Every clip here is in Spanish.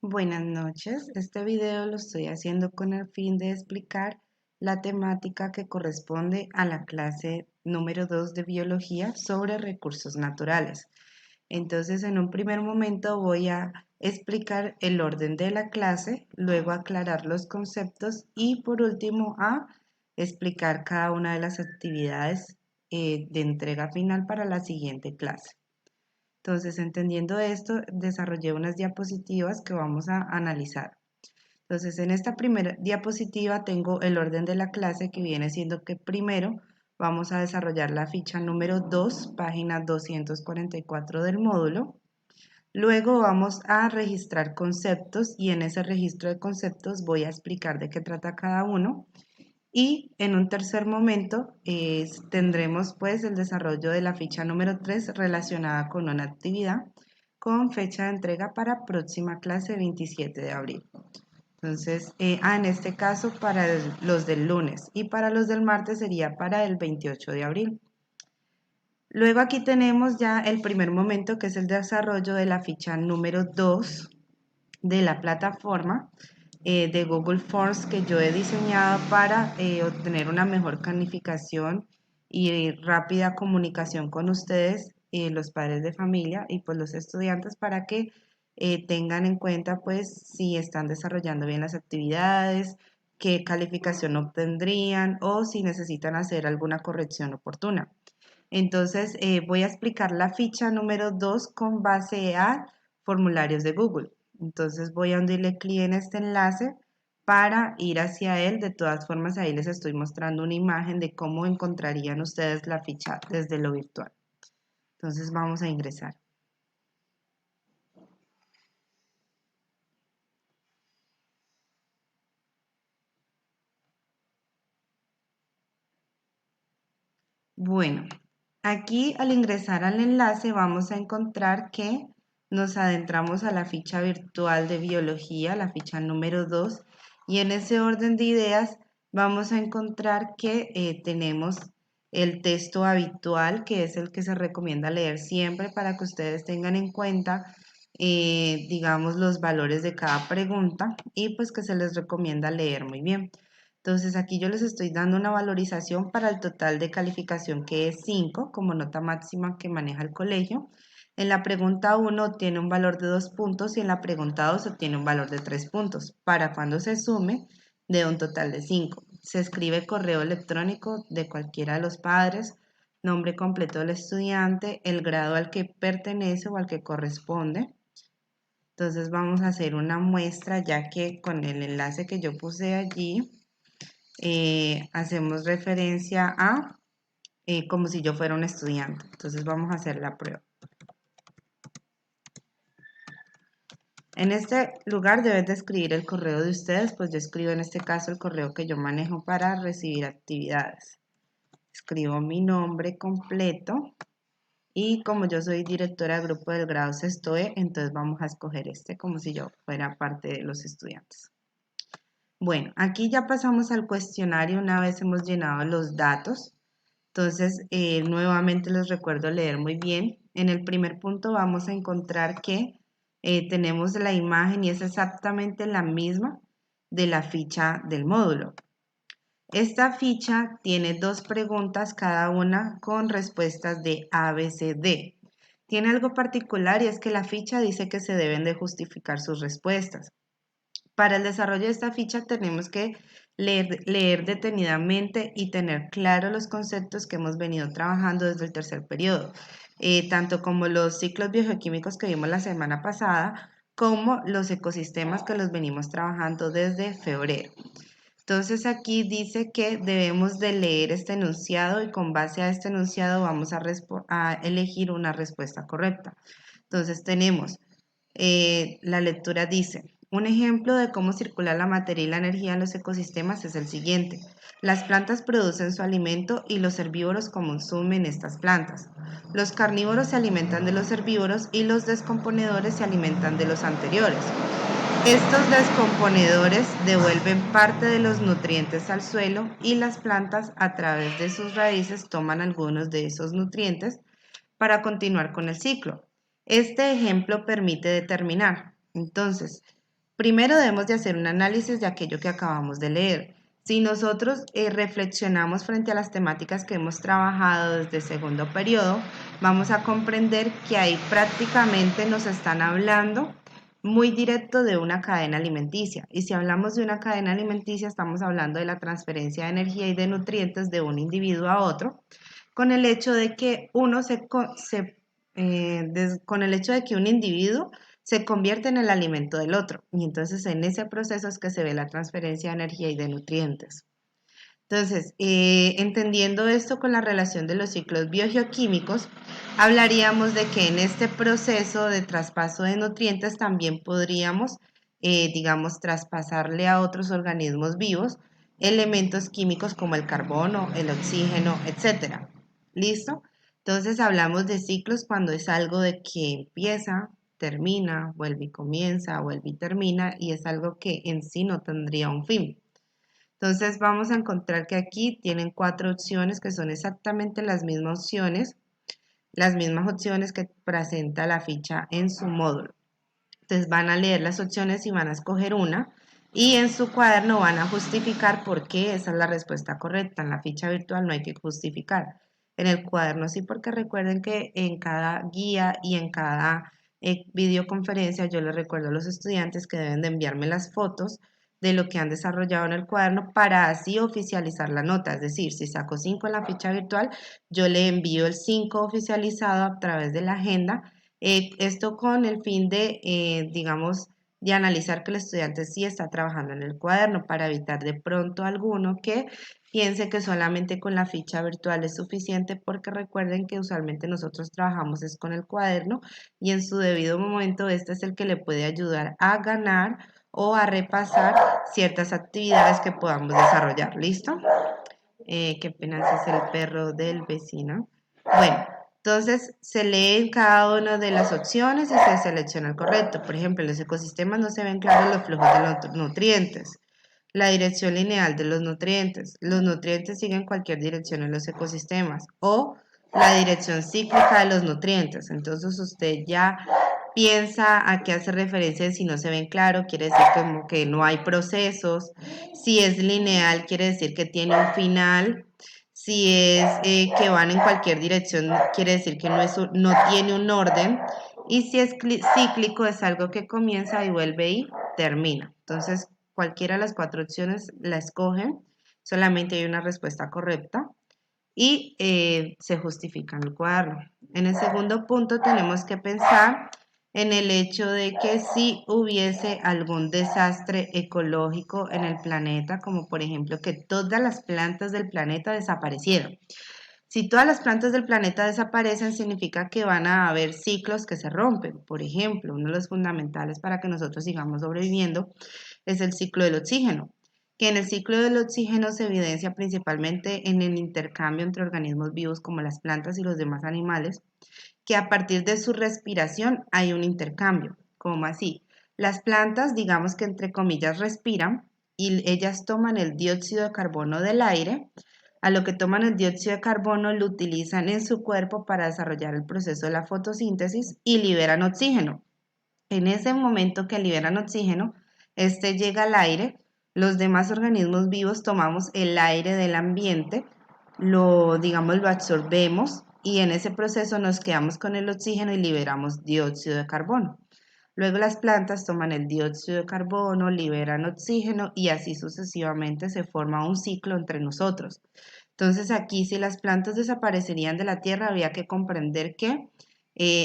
Buenas noches, este video lo estoy haciendo con el fin de explicar la temática que corresponde a la clase número 2 de biología sobre recursos naturales. Entonces, en un primer momento voy a explicar el orden de la clase, luego aclarar los conceptos y por último a explicar cada una de las actividades de entrega final para la siguiente clase. Entonces, entendiendo esto, desarrollé unas diapositivas que vamos a analizar. Entonces, en esta primera diapositiva tengo el orden de la clase que viene siendo que primero vamos a desarrollar la ficha número 2, página 244 del módulo. Luego vamos a registrar conceptos y en ese registro de conceptos voy a explicar de qué trata cada uno. Y en un tercer momento tendremos pues el desarrollo de la ficha número 3 relacionada con una actividad con fecha de entrega para próxima clase 27 de abril. Entonces, en este caso para los del lunes y para los del martes sería para el 28 de abril. Luego aquí tenemos ya el primer momento que es el desarrollo de la ficha número 2 de la plataforma de Google Forms que yo he diseñado para obtener una mejor calificación y rápida comunicación con ustedes, los padres de familia y pues los estudiantes para que tengan en cuenta pues si están desarrollando bien las actividades, qué calificación obtendrían o si necesitan hacer alguna corrección oportuna. Entonces voy a explicar la ficha número 2 con base a formularios de Google. Entonces voy a hundirle clic en este enlace para ir hacia él. De todas formas, ahí les estoy mostrando una imagen de cómo encontrarían ustedes la ficha desde lo virtual. Entonces vamos a ingresar. Bueno, aquí al ingresar al enlace vamos a encontrar que nos adentramos a la ficha virtual de biología, la ficha número 2, y en ese orden de ideas vamos a encontrar que tenemos el texto habitual, que es el que se recomienda leer siempre para que ustedes tengan en cuenta, digamos, los valores de cada pregunta y pues que se les recomienda leer muy bien. Entonces aquí yo les estoy dando una valorización para el total de calificación que es 5 como nota máxima que maneja el colegio. En la pregunta 1 obtiene un valor de 2 puntos y en la pregunta 2 obtiene un valor de 3 puntos, para cuando se sume de un total de 5. Se escribe correo electrónico de cualquiera de los padres, nombre completo del estudiante, el grado al que pertenece o al que corresponde. Entonces vamos a hacer una muestra ya que con el enlace que yo puse allí hacemos referencia a como si yo fuera un estudiante. Entonces vamos a hacer la prueba. En este lugar deben de escribir el correo de ustedes, pues yo escribo en este caso el correo que yo manejo para recibir actividades. Escribo mi nombre completo y como yo soy directora de grupo del grado sexto E, entonces vamos a escoger este como si yo fuera parte de los estudiantes. Bueno, aquí ya pasamos al cuestionario una vez hemos llenado los datos. Entonces, nuevamente les recuerdo leer muy bien. En el primer punto vamos a encontrar que tenemos la imagen y es exactamente la misma de la ficha del módulo. Esta ficha tiene dos preguntas cada una con respuestas de A, B, C, D. Tiene algo particular y es que la ficha dice que se deben de justificar sus respuestas. Para el desarrollo de esta ficha tenemos que leer detenidamente y tener claro los conceptos que hemos venido trabajando desde el tercer periodo, tanto como los ciclos biogeoquímicos que vimos la semana pasada, como los ecosistemas que los venimos trabajando desde febrero. Entonces aquí dice que debemos de leer este enunciado y con base a este enunciado vamos a elegir una respuesta correcta. Entonces tenemos la lectura dice, un ejemplo de cómo circula la materia y la energía en los ecosistemas es el siguiente. Las plantas producen su alimento y los herbívoros consumen estas plantas. Los carnívoros se alimentan de los herbívoros y los descomponedores se alimentan de los anteriores. Estos descomponedores devuelven parte de los nutrientes al suelo y las plantas a través de sus raíces toman algunos de esos nutrientes para continuar con el ciclo. Este ejemplo permite determinar. Entonces, Primero debemos de hacer un análisis de aquello que acabamos de leer. Si nosotros reflexionamos frente a las temáticas que hemos trabajado desde el segundo periodo, vamos a comprender que ahí prácticamente nos están hablando muy directo de una cadena alimenticia. Y si hablamos de una cadena alimenticia, estamos hablando de la transferencia de energía y de nutrientes de un individuo a otro, con el hecho de que con el hecho de que un individuo se convierte en el alimento del otro. Y entonces en ese proceso es que se ve la transferencia de energía y de nutrientes. Entonces, entendiendo esto con la relación de los ciclos biogeoquímicos, hablaríamos de que en este proceso de traspaso de nutrientes también podríamos, digamos, traspasarle a otros organismos vivos elementos químicos como el carbono, el oxígeno, etcétera. ¿Listo? Entonces hablamos de ciclos cuando es algo de que empieza, termina, vuelve y comienza, vuelve y termina, y es algo que en sí no tendría un fin. Entonces vamos a encontrar que aquí tienen 4 opciones que son exactamente las mismas opciones que presenta la ficha en su módulo. Entonces van a leer las opciones y van a escoger una y en su cuaderno van a justificar por qué esa es la respuesta correcta. En la ficha virtual no hay que justificar. En el cuaderno sí, porque recuerden que en cada guía y en cada videoconferencia yo les recuerdo a los estudiantes que deben de enviarme las fotos de lo que han desarrollado en el cuaderno para así oficializar la nota. Es decir, si saco 5 en la ficha virtual, yo le envío el 5 oficializado a través de la agenda. Esto con el fin de, digamos, de analizar que el estudiante sí está trabajando en el cuaderno para evitar de pronto alguno que piense que solamente con la ficha virtual es suficiente, porque recuerden que usualmente nosotros trabajamos es con el cuaderno y en su debido momento este es el que le puede ayudar a ganar o a repasar ciertas actividades que podamos desarrollar. ¿Listo? Qué pena, ese es el perro del vecino. Bueno, entonces se lee cada una de las opciones y se selecciona el correcto. Por ejemplo, en los ecosistemas no se ven claros los flujos de los nutrientes. La dirección lineal de los nutrientes. Los nutrientes siguen cualquier dirección en los ecosistemas. O la dirección cíclica de los nutrientes. Entonces usted ya piensa a qué hace referencia si no se ven claro, quiere decir como que no hay procesos. Si es lineal, quiere decir que tiene un final. Si es que van en cualquier dirección, quiere decir que no tiene un orden. Y si es cíclico, es algo que comienza y vuelve y termina. Entonces, cualquiera de las 4 opciones la escogen. Solamente hay una respuesta correcta y se justifica en el cuaderno. En el segundo punto tenemos que pensar en el hecho de que si hubiese algún desastre ecológico en el planeta, como por ejemplo que todas las plantas del planeta desaparecieron. Si todas las plantas del planeta desaparecen, significa que van a haber ciclos que se rompen. Por ejemplo, uno de los fundamentales para que nosotros sigamos sobreviviendo es el ciclo del oxígeno, que en el ciclo del oxígeno se evidencia principalmente en el intercambio entre organismos vivos como las plantas y los demás animales, que a partir de su respiración hay un intercambio. ¿Cómo así? Las plantas, digamos que entre comillas, respiran y ellas toman el dióxido de carbono del aire. A lo que toman el dióxido de carbono lo utilizan en su cuerpo para desarrollar el proceso de la fotosíntesis y liberan oxígeno. En ese momento que liberan oxígeno, este llega al aire, los demás organismos vivos tomamos el aire del ambiente, digamos, lo absorbemos y en ese proceso nos quedamos con el oxígeno y liberamos dióxido de carbono. Luego las plantas toman el dióxido de carbono, liberan oxígeno y así sucesivamente se forma un ciclo entre nosotros. Entonces aquí si las plantas desaparecerían de la Tierra había que comprender que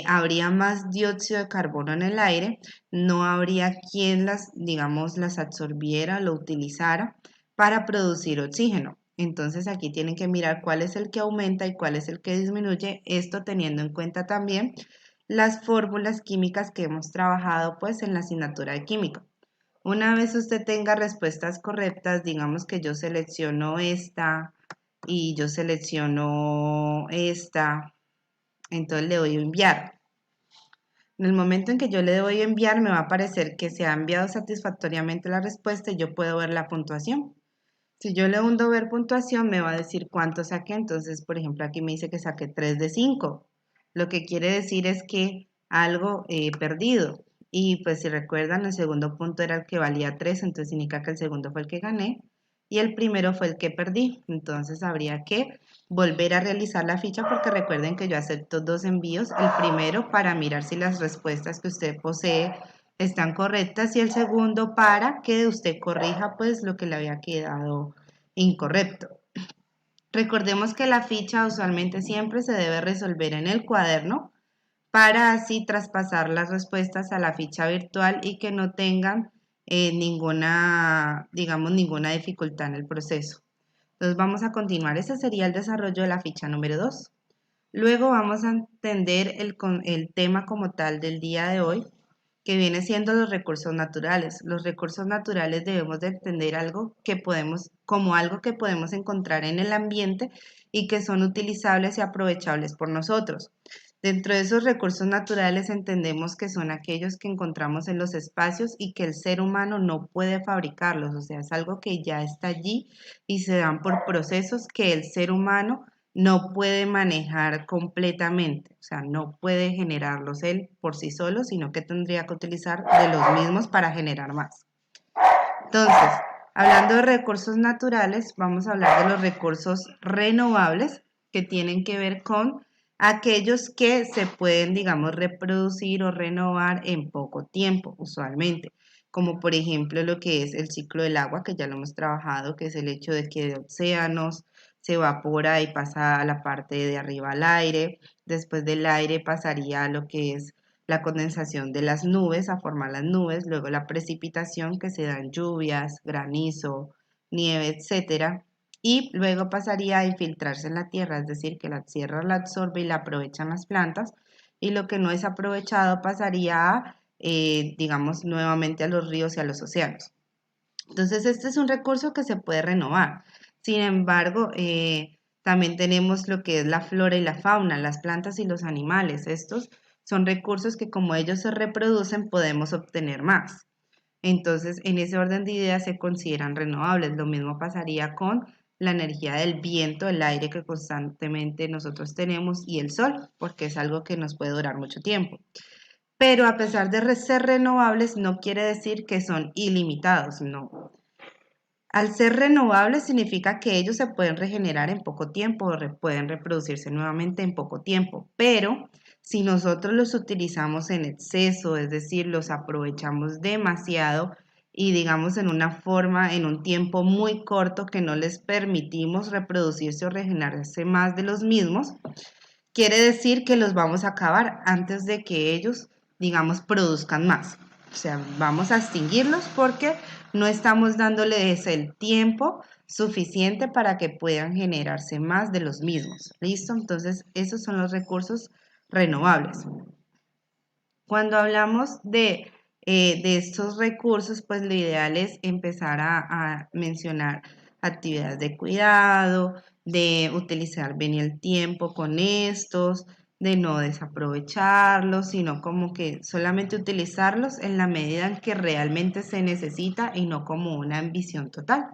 habría más dióxido de carbono en el aire, no habría quien digamos, las absorbiera, lo utilizara para producir oxígeno. Entonces aquí tienen que mirar cuál es el que aumenta y cuál es el que disminuye, esto teniendo en cuenta también las fórmulas químicas que hemos trabajado pues en la asignatura de química. Una vez usted tenga respuestas correctas, digamos que yo selecciono esta y yo selecciono esta, entonces le doy a enviar. En el momento en que yo le doy a enviar, me va a aparecer que se ha enviado satisfactoriamente la respuesta y yo puedo ver la puntuación. Si yo le hundo ver puntuación, me va a decir cuánto saqué. Entonces, por ejemplo, aquí me dice que saqué 3 de 5. Lo que quiere decir es que algo he perdido. Y pues si recuerdan, el segundo punto era el que valía 3, entonces indica que el segundo fue el que gané y el primero fue el que perdí. Entonces habría que volver a realizar la ficha porque recuerden que yo acepto 2 envíos, el primero para mirar si las respuestas que usted posee están correctas y el segundo para que usted corrija pues lo que le había quedado incorrecto. Recordemos que la ficha usualmente siempre se debe resolver en el cuaderno para así traspasar las respuestas a la ficha virtual y que no tengan ninguna, digamos, ninguna dificultad en el proceso. Entonces vamos a continuar. Ese sería el desarrollo de la ficha número 2. Luego vamos a entender el tema como tal del día de hoy, que viene siendo los recursos naturales. Los recursos naturales debemos de entender algo que podemos, como algo que podemos encontrar en el ambiente y que son utilizables y aprovechables por nosotros. Dentro de esos recursos naturales entendemos que son aquellos que encontramos en los espacios y que el ser humano no puede fabricarlos, o sea, es algo que ya está allí y se dan por procesos que el ser humano no puede manejar completamente, o sea, no puede generarlos él por sí solo, sino que tendría que utilizar de los mismos para generar más. Entonces, hablando de recursos naturales, vamos a hablar de los recursos renovables que tienen que ver con aquellos que se pueden, digamos, reproducir o renovar en poco tiempo, usualmente, como por ejemplo lo que es el ciclo del agua, que ya lo hemos trabajado, que es el hecho de que de océanos se evapora y pasa a la parte de arriba al aire, después del aire pasaría a lo que es la condensación de las nubes a formar las nubes, luego la precipitación que se da en lluvias, granizo, nieve, etcétera, y luego pasaría a infiltrarse en la tierra, es decir, que la tierra la absorbe y la aprovechan las plantas, y lo que no es aprovechado pasaría a, digamos, nuevamente a los ríos y a los océanos. Entonces, este es un recurso que se puede renovar. Sin embargo, también tenemos lo que es la flora y la fauna, las plantas y los animales. Estos son recursos que como ellos se reproducen, podemos obtener más. Entonces, en ese orden de ideas se consideran renovables. Lo mismo pasaría con la energía del viento, el aire que constantemente nosotros tenemos y el sol, porque es algo que nos puede durar mucho tiempo. Pero a pesar de ser renovables, no quiere decir que son ilimitados, no. Al ser renovables significa que ellos se pueden regenerar en poco tiempo, pueden reproducirse nuevamente en poco tiempo, pero si nosotros los utilizamos en exceso, es decir, los aprovechamos demasiado y digamos en una forma, en un tiempo muy corto que no les permitimos reproducirse o regenerarse más de los mismos, quiere decir que los vamos a acabar antes de que ellos, digamos, produzcan más. O sea, vamos a extinguirlos porque no estamos dándoles el tiempo suficiente para que puedan generarse más de los mismos. ¿Listo? Entonces, esos son los recursos renovables. Cuando hablamos de estos recursos, pues lo ideal es empezar a mencionar actividades de cuidado, de utilizar bien el tiempo con estos, de no desaprovecharlos, sino como que solamente utilizarlos en la medida en que realmente se necesita y no como una ambición total.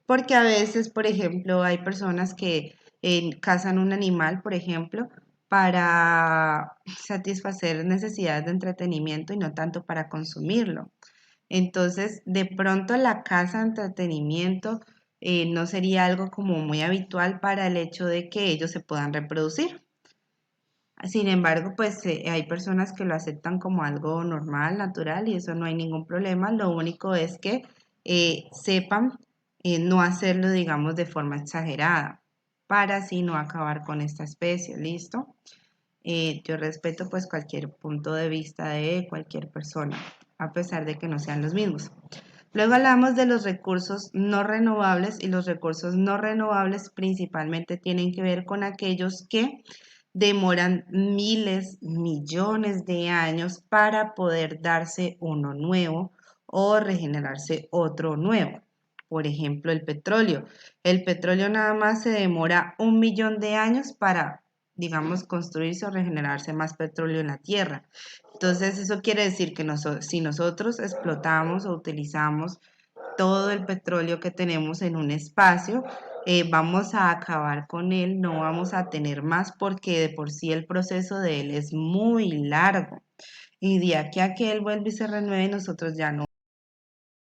Porque a veces, por ejemplo, hay personas que cazan un animal, por ejemplo, para satisfacer necesidades de entretenimiento y no tanto para consumirlo. Entonces, de pronto la caza de entretenimiento no sería algo como muy habitual para el hecho de que ellos se puedan reproducir. Sin embargo, pues hay personas que lo aceptan como algo normal, natural y eso no hay ningún problema. Lo único es que sepan no hacerlo, digamos, de forma exagerada para así no acabar con esta especie, ¿listo? Yo respeto pues cualquier punto de vista de cualquier persona, a pesar de que no sean los mismos. Luego hablamos de los recursos no renovables y los recursos no renovables principalmente tienen que ver con aquellos que demoran miles, millones de años para poder darse uno nuevo o regenerarse otro nuevo. Por ejemplo, el petróleo. El petróleo nada más se demora 1 millón de años para, digamos, construirse o regenerarse más petróleo en la Tierra. Entonces, eso quiere decir que si nosotros explotamos o utilizamos todo el petróleo que tenemos en un espacio, vamos a acabar con él, no vamos a tener más porque de por sí el proceso de él es muy largo. Y de aquí a que él vuelva y se renueve, nosotros ya no